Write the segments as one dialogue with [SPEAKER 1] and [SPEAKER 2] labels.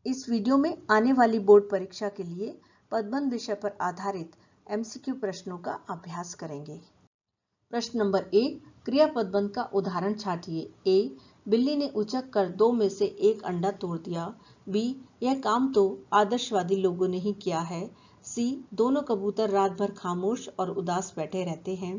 [SPEAKER 1] इस वीडियो में आने वाली बोर्ड परीक्षा के लिए पदबंध विषय पर आधारित एमसीक्यू प्रश्नों का अभ्यास करेंगे। प्रश्न नंबर 1, क्रिया पदबंध का उदाहरण छांटिए। ए, बिल्ली ने उचक कर 2 में से 1 अंडा तोड़ दिया। बी, यह काम तो आदर्शवादी लोगों ने ही किया है। सी, दोनों कबूतर रात भर खामोश और उदास बैठे रहते हैं।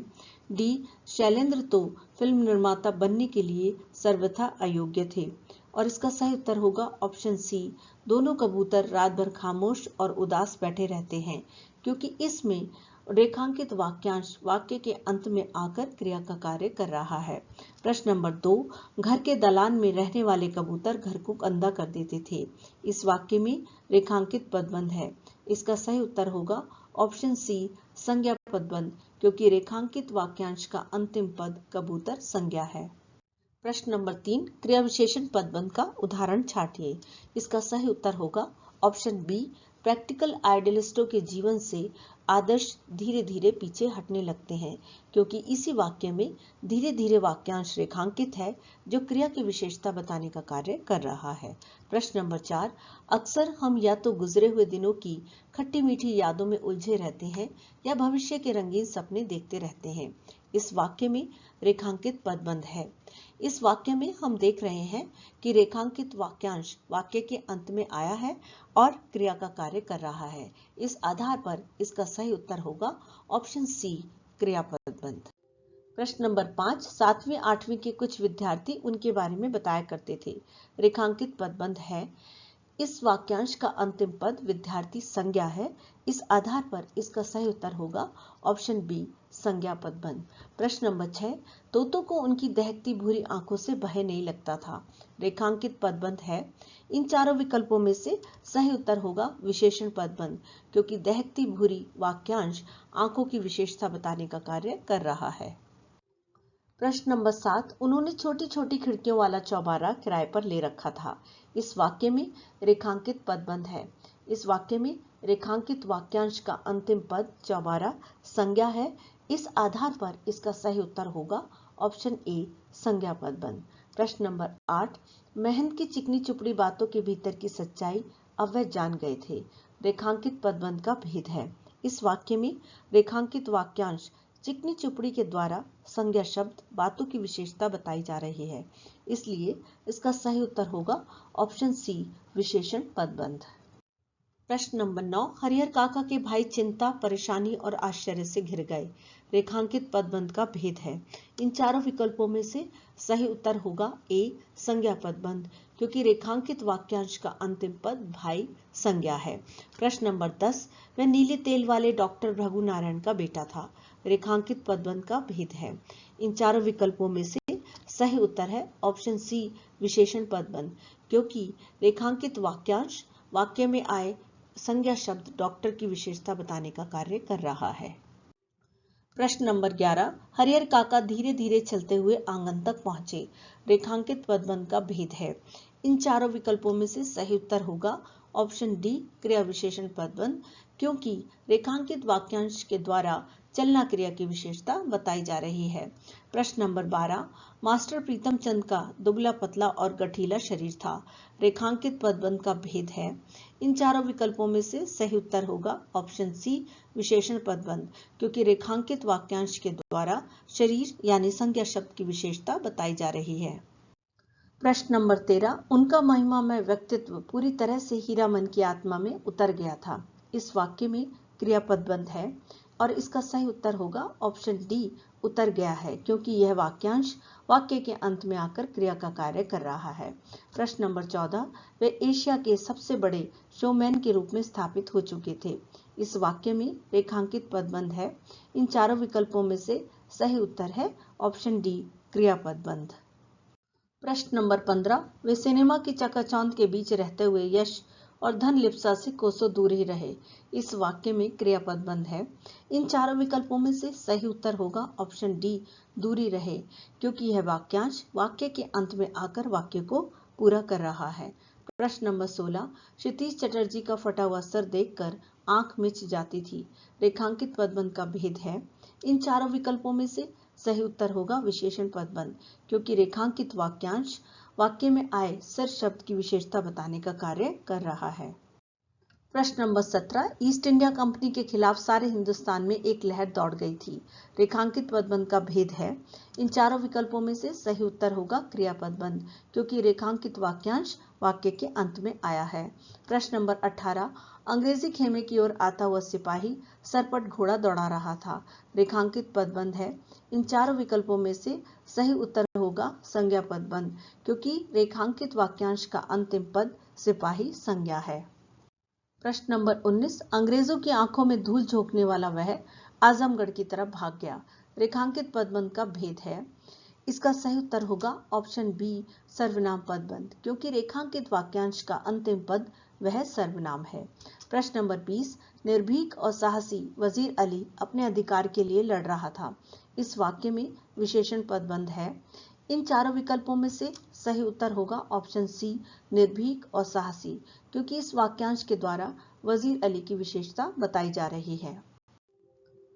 [SPEAKER 1] डी, शैलेंद्र तो फिल्म निर्माता बनने के लिए सर्वथा अयोग्य थे। और इसका सही उत्तर होगा ऑप्शन सी, दोनों कबूतर रात भर खामोश और उदास बैठे रहते हैं, क्योंकि इसमें रेखांकित वाक्यांश वाक्य के अंत में आकर क्रिया का कार्य कर रहा है। प्रश्न नंबर 2, घर के दलान में रहने वाले कबूतर घर को गंदा कर देते थे। इस वाक्य में रेखांकित पदबंध है। इसका सही उत्तर होगा ऑप्शन सी, संज्ञा पदबंध, क्योंकि रेखांकित वाक्यांश का अंतिम पद कबूतर संज्ञा है। प्रश्न नंबर 3, क्रिया विशेषण पदबंध का उदाहरण छांटिए। इसका सही उत्तर होगा ऑप्शन बी, प्रैक्टिकल आइडियलिस्टों के जीवन से आदर्श धीरे धीरे पीछे हटने लगते हैं, क्योंकि इसी वाक्य में धीरे धीरे वाक्यांश रेखांकित है जो क्रिया की विशेषता बताने का कार्य कर रहा है। प्रश्न नंबर 4, अक्सर हम या तो गुजरे हुए दिनों की खट्टी मीठी यादों में उलझे रहते हैं या भविष्य के रंगीन सपने देखते रहते हैं। इस वाक्य में रेखांकित पदबंध है। इस वाक्य में हम देख रहे हैं कि रेखांकित वाक्यांश वाक्य के अंत में आया है और क्रिया का कार्य कर रहा है। इस आधार पर इसका सही उत्तर होगा ऑप्शन सी, क्रियापदबंध। प्रश्न नंबर 5, 7वीं 8वीं के कुछ विद्यार्थी उनके बारे में बताया करते थे। रेखांकित पदबंध है। इस वाक्यांश का अंतिम पद विद्यार्थी संज्ञा है। इस आधार पर इसका सही उत्तर होगा ऑप्शन बी, संज्ञा पदबंध। प्रश्न नंबर 6, तोतों को उनकी दहकती भूरी आंखों से भय नहीं लगता था। रेखांकित पदबंध है। इन चारों विकल्पों में से सही उत्तर होगा विशेषण पदबंध, क्योंकि दहकती भूरी वाक्यांश आंखों की विशेषता बताने का कार्य कर रहा है। प्रश्न नंबर 7, उन्होंने छोटी छोटी खिड़कियों वाला चौबारा किराए पर ले रखा था। इस वाक्य में रेखांकित पदबंध है। इस वाक्य में रेखांकित वाक्यांश का अंतिम पद चौबारा संज्ञा है। इस आधार पर इसका सही उत्तर होगा ऑप्शन ए, संज्ञा पदबंध। प्रश्न नंबर 8, महंत की चिकनी चुपड़ी बातों के भीतर की सच्चाई अब वह जान गए थे। रेखांकित पदबंध का भेद है। इस वाक्य में रेखांकित वाक्यांश चिकनी चुपड़ी के द्वारा संज्ञा शब्द बातों की विशेषता बताई जा रही है, इसलिए इसका सही उत्तर होगा ऑप्शन सी, विशेषण पदबंध। प्रश्न नंबर 9, हरिहर काका के भाई चिंता, परेशानी और आश्चर्य से घिर गए। रेखांकित पदबंध का भेद है। इन चारों विकल्पों में से सही उत्तर होगा ए, संज्ञा पदबंध, क्योंकि रेखांकित वाक्यांश का अंतिम पद भाई संज्ञा है। प्रश्न नंबर 10, वह नीले तेल वाले डॉक्टर भृगु नारायण का बेटा था। रेखांकित पदबंध का भेद है। इन चारों विकल्पों में से सही उत्तर है ऑप्शन सी, विशेषण पदबंध, क्योंकि रेखांकित वाक्यांश वाक्य में आए संज्ञा शब्द डॉक्टर की विशेषता बताने का कार्य कर रहा है। प्रश्न नंबर 11, हरिहर काका धीरे धीरे चलते हुए आंगन तक पहुंचे। रेखांकित पदबंध का भेद है। इन चारों विकल्पों में से सही उत्तर होगा ऑप्शन डी, क्रिया विशेषण पदबंध, क्योंकि रेखांकित वाक्यांश के द्वारा चलना क्रिया की विशेषता बताई जा रही है। प्रश्न नंबर 12, मास्टर प्रीतम चंद का दुबला पतला और गठीला शरीर था। रेखांकित पदबंध का भेद है। इन चारों विकल्पों में से सही उत्तर होगा ऑप्शन सी, विशेषण पदबंध, क्योंकि रेखांकित वाक्यांश के द्वारा शरीर यानी संज्ञा शब्द की विशेषता बताई जा रही है। प्रश्न नंबर 13, उनका महिमामय व्यक्तित्व पूरी तरह से हीरामन की आत्मा में उतर गया था। इस वाक्य में क्रिया पदबंध है और इसका सही उत्तर होगा ऑप्शन डी, उतर गया है, क्योंकि यह वाक्यांश वाक्य के अंत में आकर क्रिया का कार्य कर रहा है। प्रश्न नंबर 14, वे एशिया के सबसे बड़े शोमैन के रूप में स्थापित हो चुके थे। इस वाक्य में रेखांकित पदबंध है। इन चारों विकल्पों में से सही उत्तर है ऑप्शन डी, क्रिया पदबंध। प्रश्न नंबर 15, वे सिनेमा की चकाचौंध के बीच रहते हुए यश और धन लिप्सा से कोसों दूर ही रहे। इस वाक्य में क्रिया पदबंध है। इन चारों विकल्पों में से सही उत्तर होगा ऑप्शन डी, दूरी रहे, क्योंकि यह वाक्यांश वाक्य के अंत में आकर वाक्य को पूरा कर रहा है। प्रश्न नंबर 16, क्षितिज चटर्जी का फटा हुआ सर देखकर आंख मिच जाती थी। रेखांकित पदबंध का भेद है। इन चारों विकल्पों में से सही उत्तर होगा विशेषण पदबंध, क्योंकि रेखांकित वाक्यांश वाक्य में आए सर शब्द की विशेषता बताने का कार्य कर रहा है। प्रश्न नंबर 17, ईस्ट इंडिया कंपनी के खिलाफ सारे हिंदुस्तान में एक लहर दौड़ गई थी। रेखांकित पदबंध का भेद है। इन चारों विकल्पों में से सही उत्तर होगा क्रियापदबंध, क्योंकि रेखांकित वाक्यांश वाक्य के अंत में आया है। प्रश्न नंबर 18, अंग्रेजी खेमे की ओर आता हुआ सिपाही सरपट घोड़ा दौड़ा रहा था। रेखांकित पदबंध है। इन चारों विकल्पों में से सही उत्तर होगा संज्ञा पदबंध, क्योंकि रेखांकित वाक्यांश का अंतिम पद सिपाही संज्ञा है। प्रश्न नंबर 19, अंग्रेजों की आंखों में धूल झोंकने वाला वह आजमगढ़ की तरफ भाग गया। रेखांकित पदबंध का भेद है। इसका सही उत्तर होगा ऑप्शन बी सर्वनाम पदबंध, क्योंकि रेखांकित वाक्यांश का अंतिम पद वह सर्वनाम है। प्रश्न नंबर 20, निर्भीक और साहसी वजीर अली अपने अधिकार के लिए लड़ रहा था। इस वाक्य में विशेषण पदबंध है। इन चारों विकल्पों में से सही उत्तर होगा ऑप्शन सी निर्भीक और साहसी, क्योंकि इस वाक्यांश के द्वारा वजीर अली की विशेषता बताई जा रही है।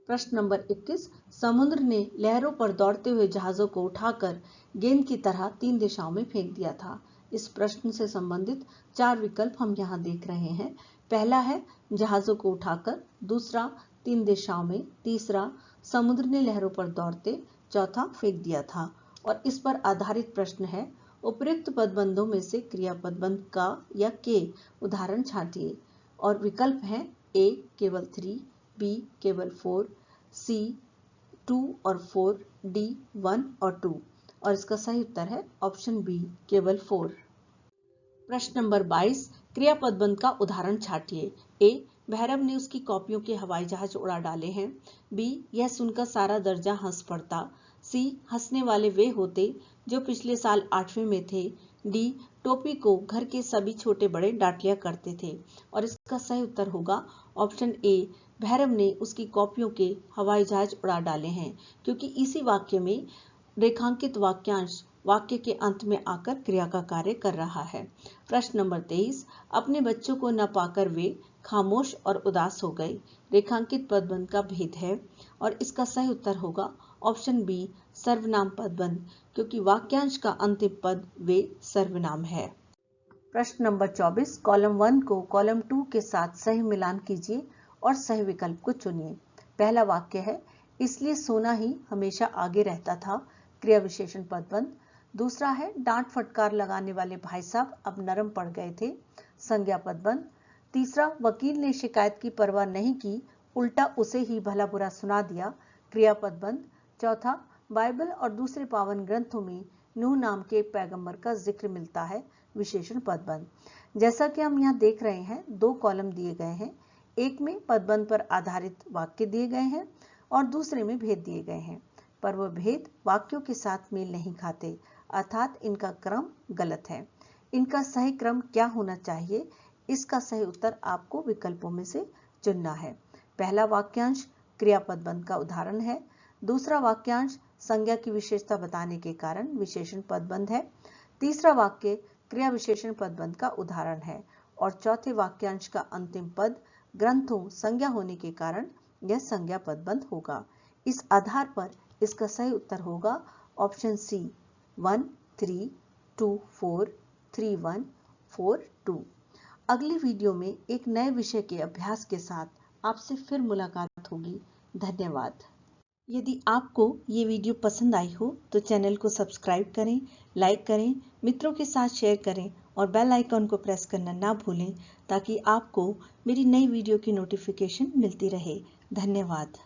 [SPEAKER 1] प्रश्न नंबर 21, समुद्र ने लहरों पर दौड़ते हुए जहाजों को उठाकर गेंद की तरह 3 दिशाओं में फेंक दिया था। इस प्रश्न से संबंधित 4 विकल्प हम यहाँ देख रहे हैं। पहला है जहाजों को उठाकर, दूसरा 3 दिशाओं में, तीसरा समुद्र ने लहरों पर दौड़ते, चौथा फेंक दिया था। और इस पर आधारित प्रश्न है उपयुक्त पदबंधों में से क्रियापदबंध का या के उदाहरण छांटिए। और विकल्प हैं ए केवल 3, बी केवल 4, सी 2 और 4, डी 1 और 2। और इसका सही उत्तर है ऑप्शन बी केवल 4। प्रश्न नंबर 22, क्रियापदबंध का उदाहरण छांटिए। ए भैरव ने उसकी कॉपियों के हवाई जहाज उड़ा डाले हैं। बी यह सुनकर सारा दर्जा हंस पड़ता। सी हंसने वाले वे होते जो पिछले साल 8वीं में थे। डी टोपी को घर के सभी छोटे बड़े डांट लिया करते थे। और इसका सही उत्तर होगा ऑप्शन ए भैरव ने उसकी कॉपियों के हवाई जहाज उड़ा डाले हैं, क्योंकि इसी वाक्य में रेखांकित वाक्यांश वाक्य के अंत में आकर क्रिया का कार्य कर रहा है। प्रश्न नंबर 23, अपने बच्चों को न पाकर वे खामोश और उदास हो गए। रेखांकित पदबंध का भेद है। और इसका सही उत्तर होगा ऑप्शन बी सर्वनाम पदबंध, क्योंकि वाक्यांश का अंतिम पद वे सर्वनाम है। प्रश्न नंबर 24, कॉलम 1 को कॉलम 2 के साथ सही मिलान कीजिए और सही विकल्प को चुनिए। पहला वाक्य है इसलिए सोना ही हमेशा आगे रहता था, क्रिया विशेषण पदबंध। दूसरा है डांट फटकार लगाने वाले भाई साहब अब नरम पड़ गए थे, संज्ञा पदबंध। तीसरा वकील ने शिकायत की परवाह नहीं की, उल्टा उसे ही भला बुरा सुना दिया, क्रिया पदबंध। चौथा बाइबल और दूसरे पावन ग्रंथों में नूह नाम के एक पैगंबर का जिक्र मिलता है, विशेषण पदबंध। जैसा कि हम यहाँ देख रहे हैं 2 कॉलम दिए गए हैं, एक में पदबंध पर आधारित वाक्य दिए गए हैं और दूसरे में भेद दिए गए हैं, पर वह भेद वाक्यों के साथ मेल नहीं खाते, अर्थात इनका क्रम गलत है। इनका सही क्रम क्या होना चाहिए, इसका सही उत्तर आपको विकल्पों में से चुनना है। पहला वाक्यांश क्रियापदबंध का उदाहरण है। दूसरा वाक्यांश संज्ञा की विशेषता बताने के कारण विशेषण पदबंध है। तीसरा वाक्य क्रिया विशेषण पदबंध का उदाहरण है। और चौथे वाक्यांश का अंतिम पद ग्रंथों संज्ञा होने के कारण यह संज्ञा पदबंध होगा। इस आधार पर इसका सही उत्तर होगा ऑप्शन सी 1 3 2 4 3 1 4 2। अगली वीडियो में एक नए विषय के अभ्यास के साथ आपसे फिर मुलाकात होगी। धन्यवाद। यदि आपको ये वीडियो पसंद आई हो तो चैनल को सब्सक्राइब करें, लाइक करें, मित्रों के साथ शेयर करें और बेल आइकन को प्रेस करना ना भूलें, ताकि आपको मेरी नई वीडियो की नोटिफिकेशन मिलती रहे। धन्यवाद।